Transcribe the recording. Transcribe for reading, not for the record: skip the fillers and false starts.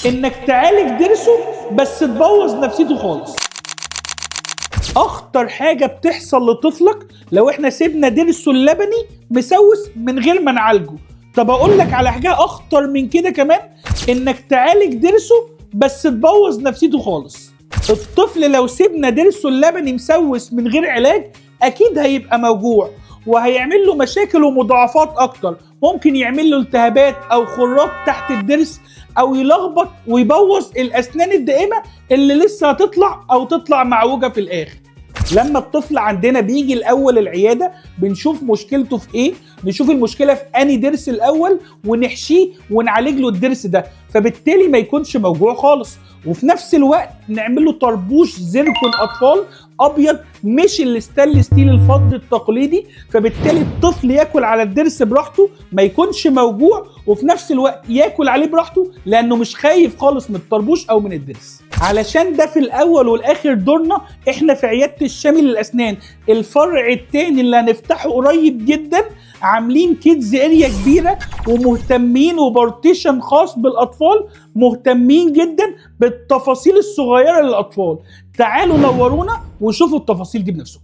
انك تعالج ضرسه بس تبوظ نفسيته خالص. اخطر حاجه بتحصل لطفلك لو احنا سيبنا ضرسه اللبني مسوس من غير ما نعالجه. طب اقول لك على حاجه اخطر من كده كمان، انك تعالج ضرسه بس تبوظ نفسيته خالص. الطفل لو سيبنا ضرسه اللبني مسوس من غير علاج اكيد هيبقى موجوع وهيعمل له مشاكل ومضاعفات اكتر، ممكن يعمل له التهابات او خراج تحت الضرس، او يلخبط ويبوظ الاسنان الدائمه اللي لسه هتطلع او تطلع معوجه في الاخر. لما الطفل عندنا بيجي الاول العياده بنشوف مشكلته في ايه، نشوف المشكله في انهي ضرس الاول ونحشيه ونعالج له الضرس ده، فبالتالي ما يكونش موجوع خالص. وفي نفس الوقت نعمل له طربوش زيركون اطفال ابيض مش الستانلس ستيل الفضي التقليدي، فبالتالي الطفل ياكل على الضرس براحته ما يكونش موجوع، وفي نفس الوقت ياكل عليه براحته لانه مش خايف خالص من الطربوش او من الضرس. علشان ده في الاول والاخر دورنا احنا في عياده الشامي للاسنان، الفرع الثاني اللي هنفتحه قريب جدا، عاملين كيدز اريا كبيره ومهتمين وبارتيشن خاص بالاطفال، مهتمين جدا بالتفاصيل الصغيره للاطفال. تعالوا نورونا وشوفوا التفاصيل دي بنفسكم.